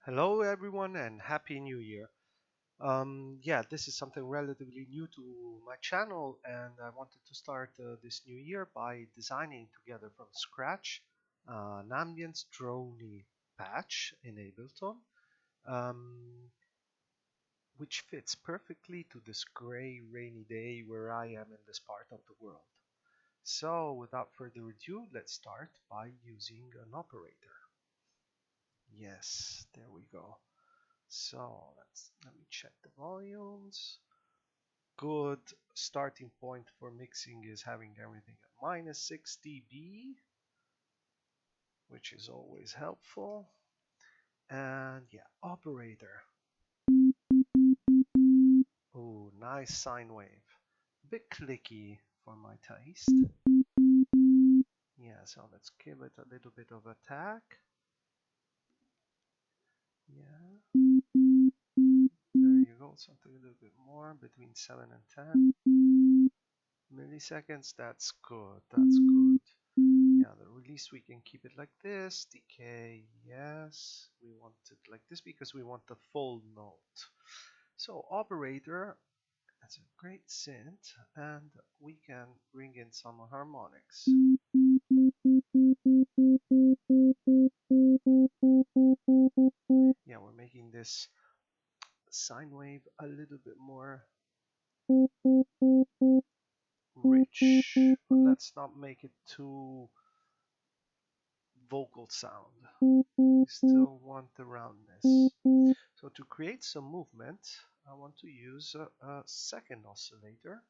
Hello, everyone, and Happy New Year. Yeah, this is something relatively new to my channel, and I wanted to start this new year by designing together from scratch an ambience droney patch in Ableton, um, which fits perfectly to this gray, rainy day where I am in this part of the world. So, without further ado, let's start by using an operator. Yes, there we go. So let me check the volumes. Good starting point for mixing is having everything at -6 dB, which is always helpful. And yeah, operator. Oh, nice sine wave. A bit clicky for my taste. Yeah, so let's give it a little bit of attack. Yeah, there you go, something a little bit more, between 7 and 10 milliseconds. That's good, that's good. Yeah, the release, we can keep it like this. Decay, yes. We want it like this because we want the full note. So operator, that's a great synth, and we can bring in some harmonics. Yeah, we're making this sine wave a little bit more rich, but let's not make it too vocal sound. We still want the roundness. So to create some movement, I want to use a second oscillator.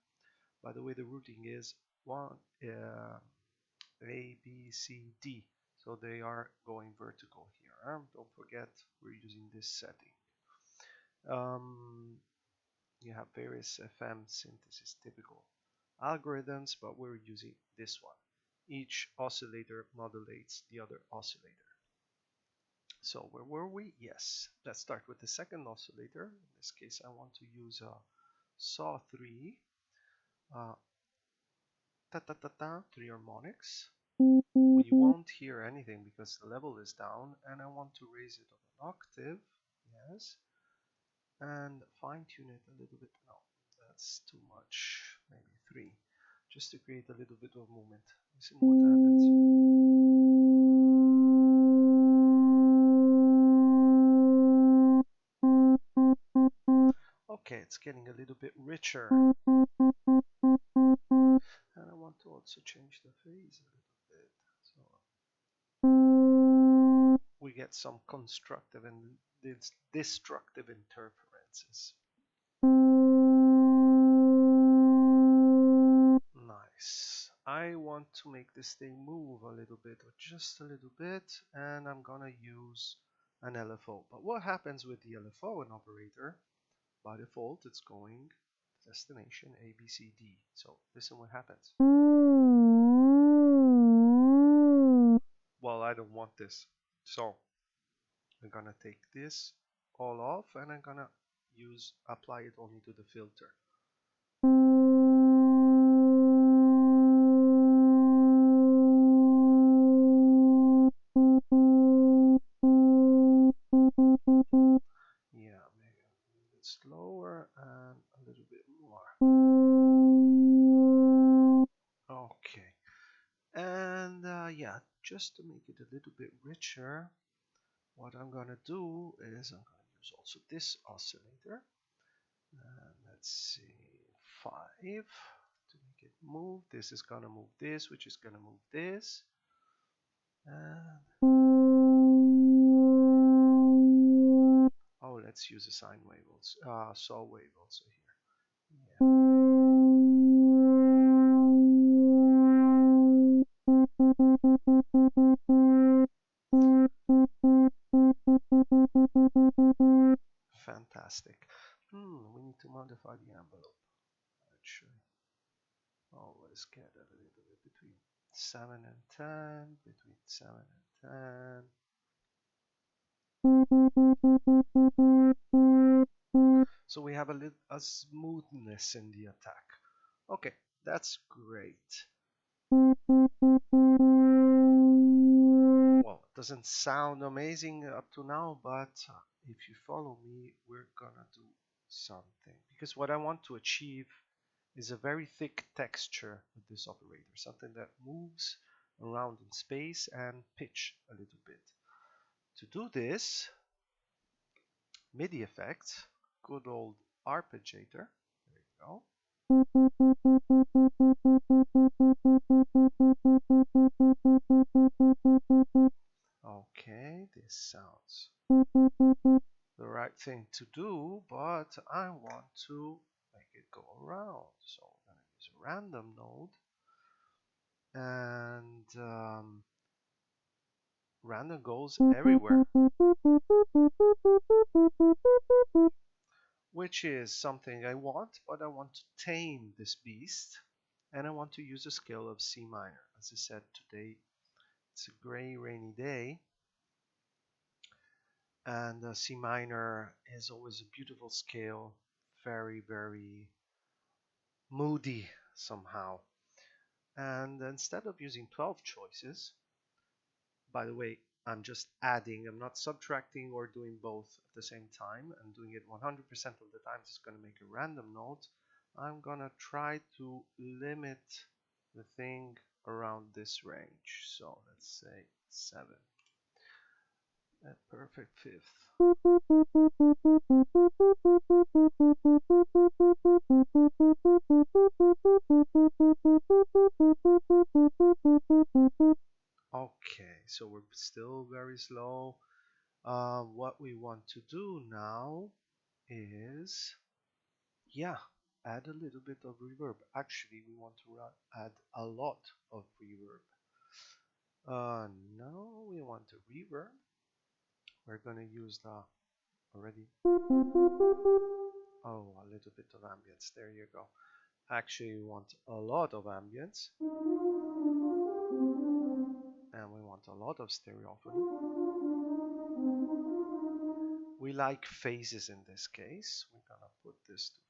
By the way, the routing is one A, B, C, D. So they are going vertical here. Don't forget we're using this setting. You have various FM synthesis typical algorithms, but we're using this one. Each oscillator modulates the other oscillator. So where were we? Yes, let's start with the second oscillator. In this case, I want to use a saw 3, uh, three harmonics. We won't hear anything because the level is down, and I want to raise it on an octave. Yes, and fine tune it a little bit. No, that's too much. Maybe 3, just to create a little bit of movement. Listen what happens. Okay, it's getting a little bit richer. And I want to also change the phase a little bit. So we get some constructive and destructive interferences. Nice. I want to make this thing move a little bit, or just a little bit, and I'm gonna use an LFO. But what happens with the LFO and operator? By default, it's going destination A, B, C, D. So listen what happens. Well, I don't want this. So I'm gonna take this all off, and I'm gonna apply it only to the filter. Yeah, maybe a little bit slower and a little bit more. Okay, and yeah, just to make it a little bit richer, what I'm gonna do is I'm gonna use also this oscillator. And let's see, 5 to make it move. This is gonna move this, which is gonna move this. And oh, let's use a sine wave also, saw wave also here. Yeah. Fantastic. We need to modify the envelope. Actually, always get a little bit between 7 and 10, between 7 and 10. So we have a smoothness in the attack. Okay, that's great. Well, at doesn't sound amazing up to now, but if you follow me, we're gonna do something. Because what I want to achieve is a very thick texture with this operator, something that moves around in space and pitch a little bit. To do this, MIDI effects, good old arpeggiator, there you go. Okay, this sounds the right thing to do, but I want to make it go around. So I'm going to use a random node, and random goes everywhere, which is something I want, but I want to tame this beast, and I want to use a scale of C minor. As I said, today it's a gray, rainy day, and C minor is always a beautiful scale, very, very moody somehow. And instead of using 12 choices, by the way, I'm just adding, I'm not subtracting or doing both at the same time. I'm doing it 100% of the times. It's going to make a random note. I'm going to try to limit the thing around this range. So let's say 7. A perfect fifth. Okay, so we're still very slow. What we want to do now is, yeah, add a little bit of reverb. Actually, we want to add a lot of reverb. Now we want a reverb. We're gonna use the already. Oh, a little bit of ambience. There you go. Actually, we want a lot of ambience. And we want a lot of stereophony. We like phases in this case. We're gonna put this to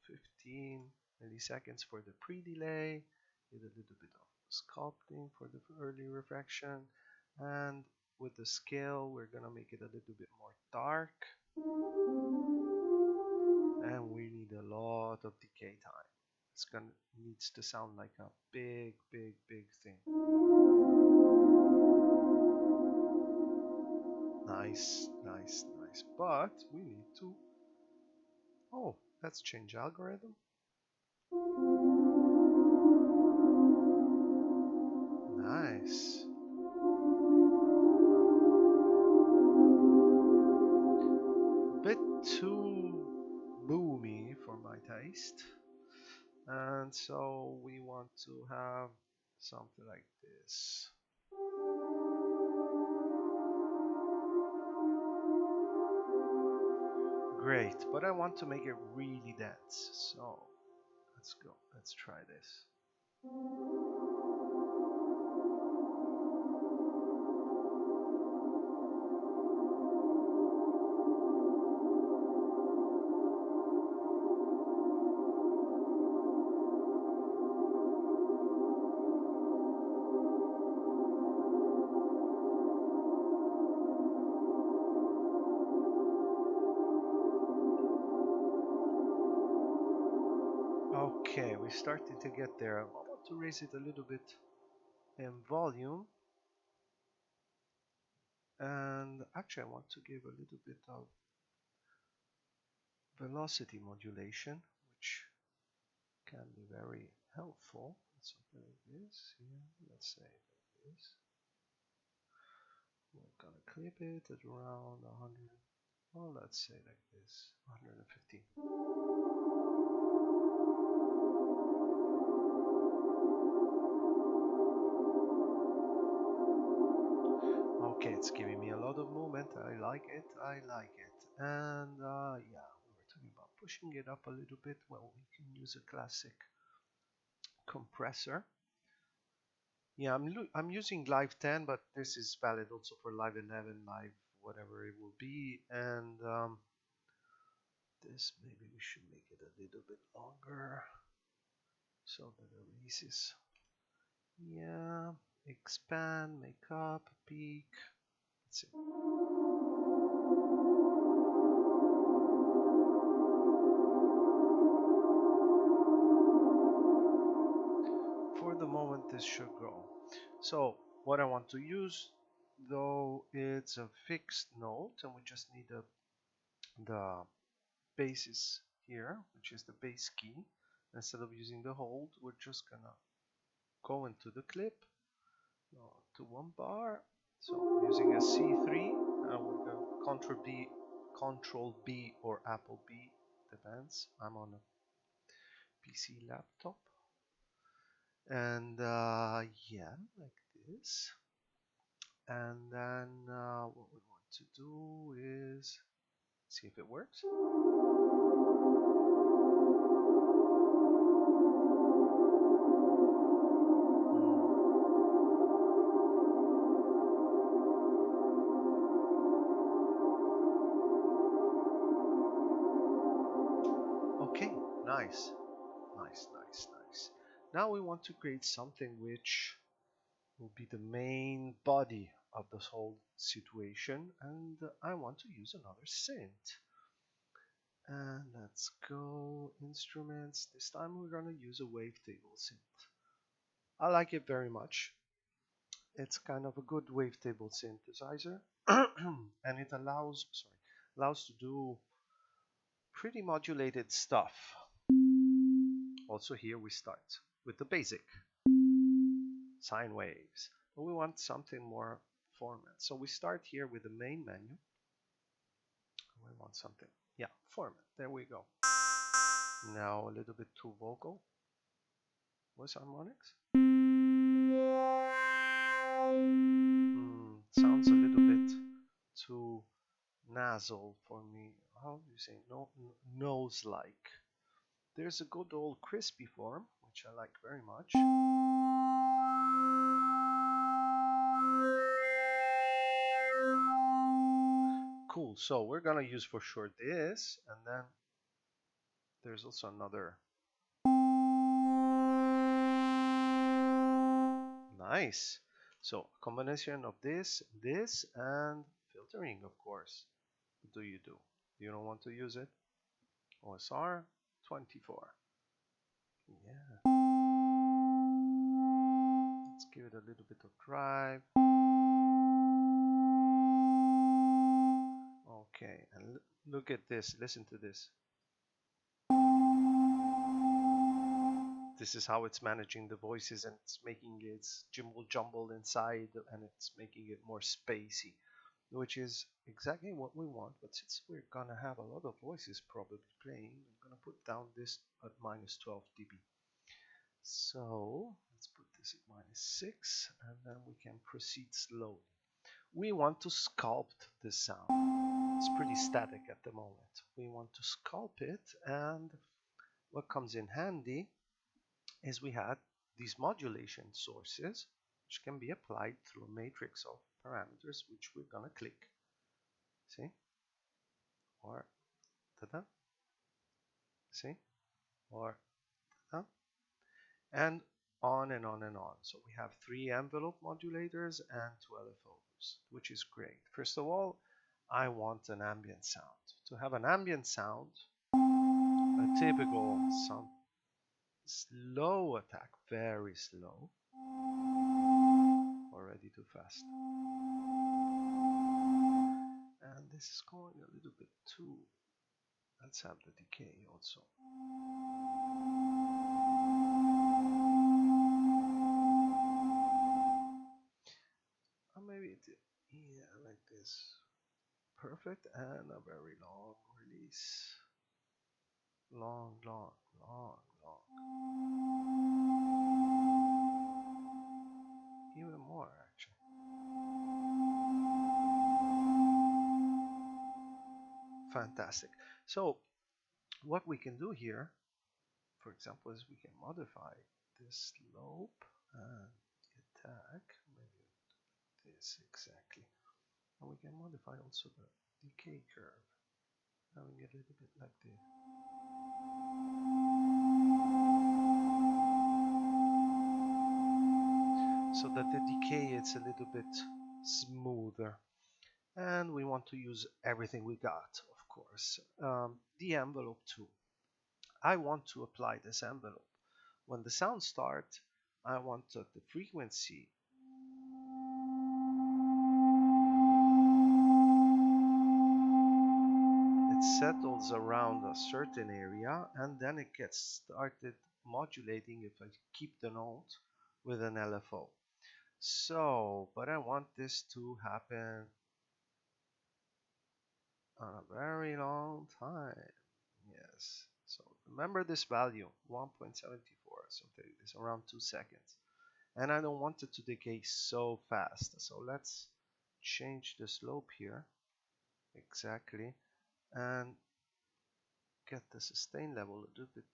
15 milliseconds for the pre-delay, with a little bit of sculpting for the early refraction, and with the scale we're gonna make it a little bit more dark, and we need a lot of decay time. It's gonna needs to sound like a big, big, big thing. Nice, nice, nice. But we need to, oh, let's change algorithm. Nice. A bit too boomy for my taste. And so we want to have something like this. Great, but I want to make it really dense. So let's go. Let's try this. Okay, we're starting to get there. I want to raise it a little bit in volume. And actually, I want to give a little bit of velocity modulation, which can be very helpful. Something like this. Yeah, let's say like this. We're gonna clip it at around 100. Well, let's say like this, 115. Okay, it's giving me a lot of movement. I like it. I like it. And yeah, we were talking about pushing it up a little bit. Well, we can use a classic compressor. Yeah, I'm using Live 10, but this is valid also for Live 11, Live whatever it will be. And this maybe we should make it a little bit longer so that the releases. Yeah, expand, make up, peak. That's it. For the moment, this should go. So what I want to use, though, it's a fixed note, and we just need the basis here, which is the bass key. Instead of using the hold, we're just gonna go into the clip to one bar. So using a C3, and we're gonna Control B or Apple B, depends. I'm on a PC laptop, and yeah, like this. And then what we want to do is see if it works. Okay, nice, nice, nice, nice. Now we want to create something which will be the main body of this whole situation, and I want to use another synth. And let's go instruments. This time we're gonna use a wavetable synth. I like it very much. It's kind of a good wavetable synthesizer, and it allows to do pretty modulated stuff. Also here we start with the basic sine waves, but we want something more format. So we start here with the main menu. We want something, yeah, format. There we go. Now a little bit too vocal. Voice harmonics. Sounds a little bit too nasal for me. How do you say no? Nose-like. There's a good old crispy form, which I like very much. Cool. So we're gonna use for sure this, and then there's also another. Nice. So a combination of this, and filtering, of course. What do? You don't want to use it? OSR 24. Yeah. Let's give it a little bit of drive. Okay, and look at this. Listen to this. This is how it's managing the voices, and it's making it jumble jumble inside, and it's making it more spacey, which is exactly what we want. But since we're gonna have a lot of voices probably playing, I'm gonna put down this at minus 12 dB. So let's put this at minus 6, and then we can proceed slowly. We want to sculpt the sound. It's pretty static at the moment. We want to sculpt it, and what comes in handy is we had these modulation sources, which can be applied through a matrix of parameters, which we're gonna click. See? Or ta-da. See? Or ta-da. And on and on and on. So we have 3 envelope modulators and 2 LFOs, which is great. First of all, I want an ambient sound. To have an ambient sound, a typical sound, slow attack, very slow, already too fast. And this is going a little bit too. Let's have the decay also. Or maybe yeah, like this. Perfect, and a very long release. Long, long, long, long. Even more, actually. Fantastic. So, what we can do here, for example, is we can modify this slope and the attack, maybe this exactly. And we can modify also the decay curve, having it a little bit like this. So that the decay is a little bit smoother. And we want to use everything we got, of course. The envelope too. I want to apply this envelope. When the sound starts, I want the frequency it settles around a certain area and then it gets started modulating if I keep the note with an LFO. So, but I want this to happen on a very long time. Yes. So remember this value, 1.74, so it's around 2 seconds. And I don't want it to decay so fast. So let's change the slope here. Exactly. And get the sustain level a little bit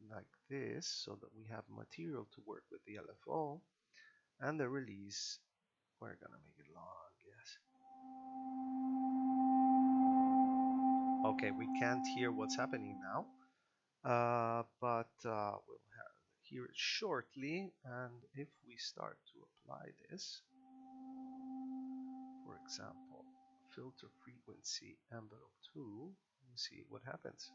like this so that we have material to work with the LFO. And the release, we're gonna make it long, yes. Okay, we can't hear what's happening now, but we'll hear it shortly. And if we start to apply this, for example, filter frequency envelope 2, you see what happens.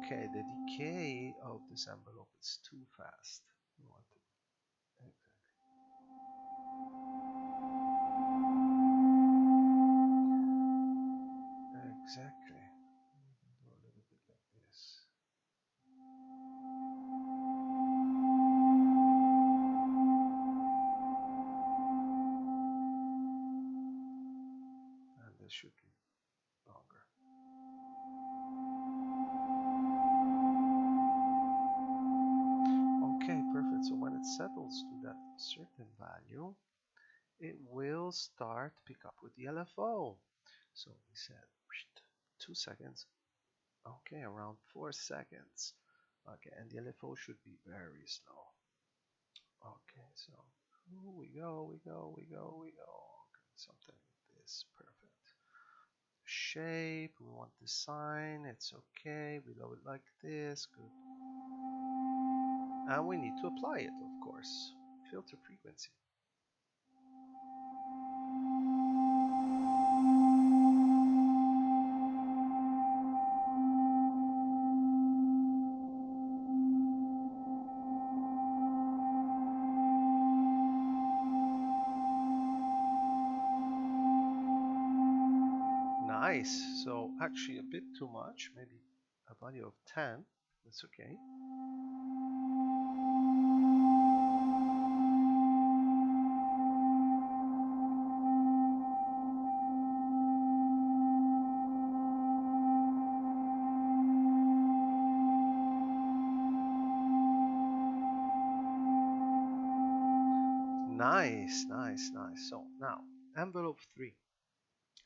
Okay, the decay of this envelope is too fast. We want it exactly. Do a little bit like this. And this should be longer. Okay, perfect. So when it settles to that certain value, it will start to pick up with the LFO. So we said 2 seconds. Okay, around 4 seconds. Okay, and the LFO should be very slow. Okay, so we go. Okay, something like this. Perfect. Shape, we want the sign, it's okay. We love it like this. Good. And we need to apply it, of course. Filter frequency. Nice. So actually a bit too much, maybe a value of 10. That's okay. Nice. So now, envelope 3.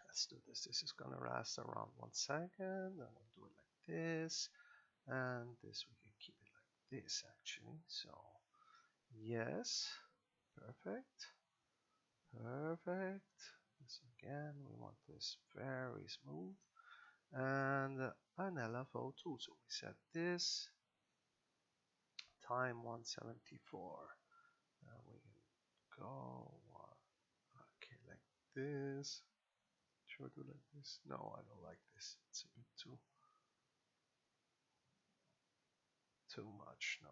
Let's do this. This is gonna last around 1 second. And we'll do it like this. And this we can keep it like this actually. So yes, perfect. Perfect. This again, we want this very smooth. And an LFO too. So we set this time 174. And we can go okay like this. Should I do like this? No, I don't like this. It's a bit too much. No,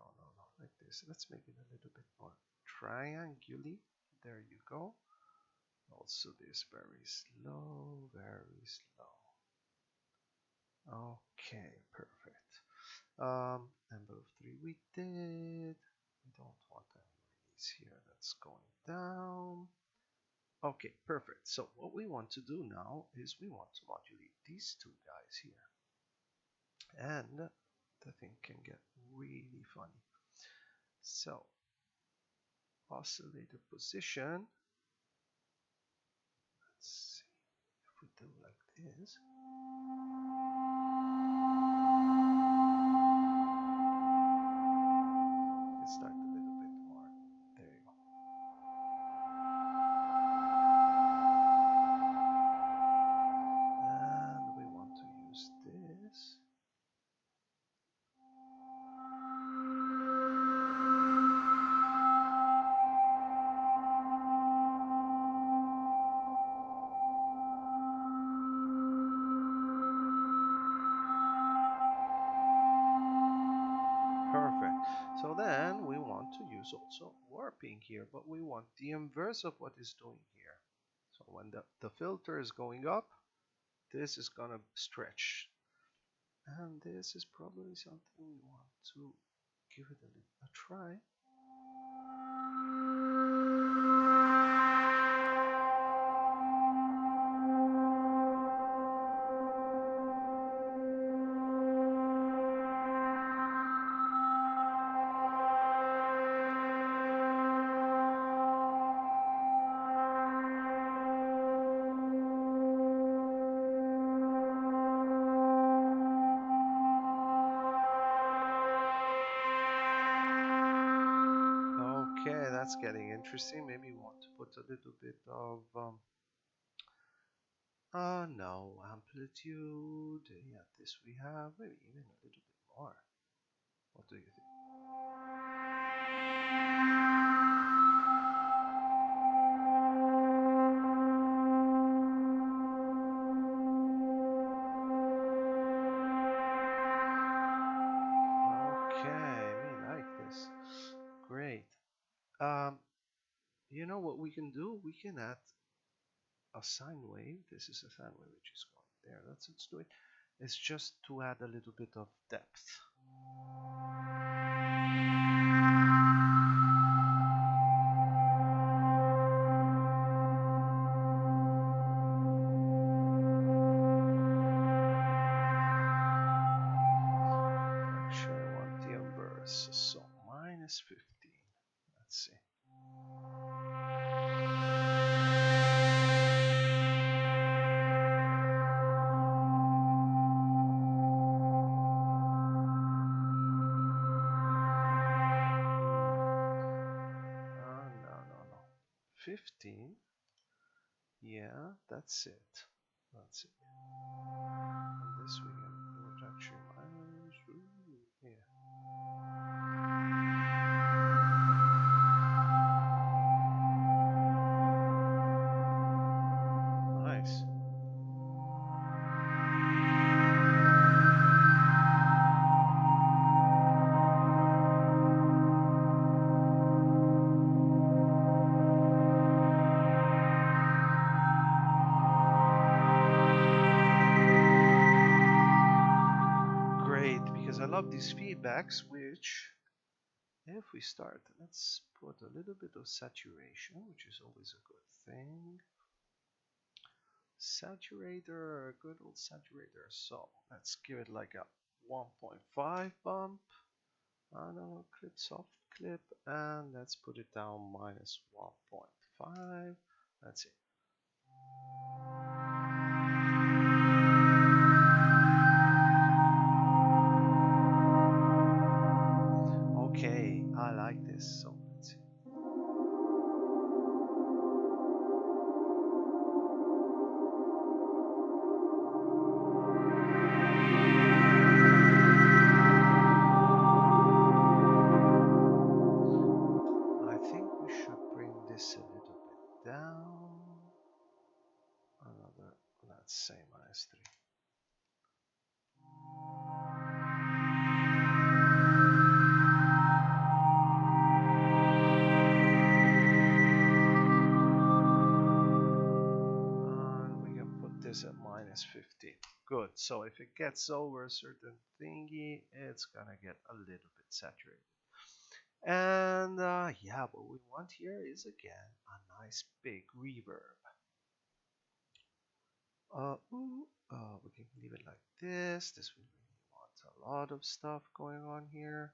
like this. Let's make it a little bit more triangular. There you go. Also this very slow, very slow. Okay, perfect. Number 3 we did. We don't want any release here. That's going down. Okay, perfect. So what we want to do now is we want to modulate these two guys here. And the thing can get really funny. So oscillator position. Let's see if we do like this. Let's start a little bit more. There you go. And we want to use this. So then we want to use also warping here, but we want the inverse of what it's doing here. So when the filter is going up, this is gonna stretch. And this is probably something we want to give it a try. Okay, that's getting interesting. Maybe we want to put a little bit of no, amplitude. Yeah, this we have. Maybe even a little bit more. What do you think? Okay, me like this. Great. Um, you know what we can do? We can add a sine wave. This is a sine wave which is going there. Let's do it. It's just to add a little bit of depth. Actually, I want the inverse. So minus 15. Let's see. No. 15. Yeah, that's it. That's it. And this we can put actually minus. Yeah. Nice. Great, because I love these feedbacks, which if we start, let's put a little bit of saturation, which is always a good thing. Saturator, a good old saturator. So let's give it like a 1.5 bump. No, clip, soft clip, and let's put it down minus 1.5. That's it. Okay, I like this. So let's see. I think we should bring this a little bit down. Another, let's say minus 3. And we can put this at minus 15. Good. So if it gets over a certain thingy, it's gonna get a little bit saturated. And yeah, what we want here is again a nice big reverb. We can leave it like this. This we really want a lot of stuff going on here.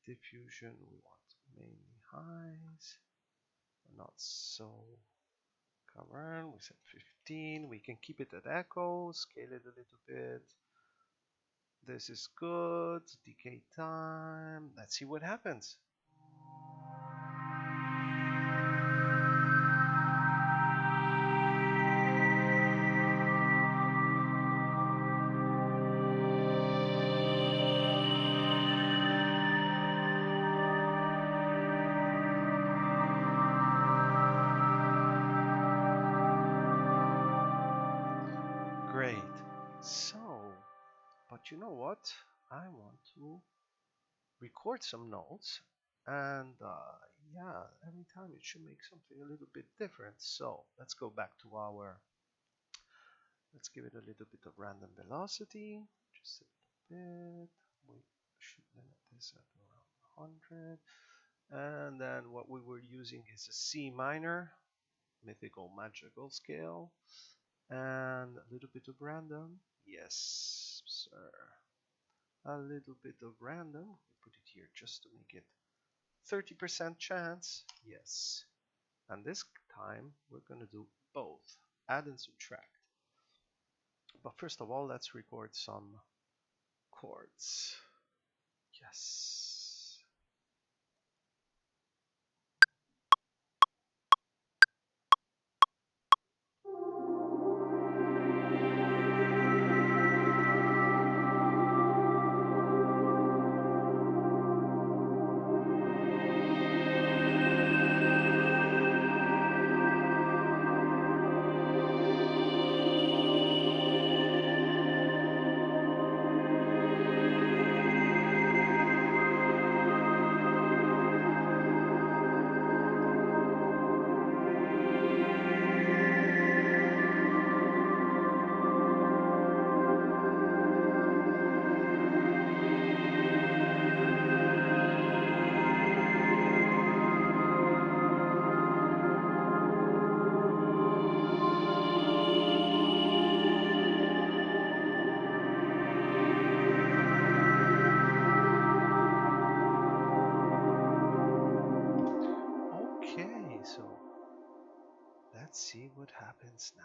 Diffusion, we want mainly highs, not so covered. We said 15. We can keep it at echo, scale it a little bit. This is good. Decay time. Let's see what happens. Great. So, but you know what? I want to record some notes, and yeah, every time it should make something a little bit different. So let's go back to let's give it a little bit of random velocity, just a little bit. We should limit this at around 100. And then what we were using is a C minor, mythical magical scale, and a little bit of random. Yes, sir. A little bit of random. We put it here just to make it 30% chance. Yes. And this time we're going to do both, add and subtract. But first of all, let's record some chords. Yes. Okay, so let's see what happens now.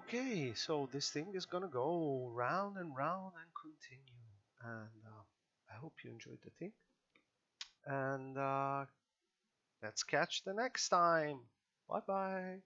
Okay, so this thing is gonna go round and round and continue. And I hope you enjoyed the thing. And let's catch the next time. Bye bye.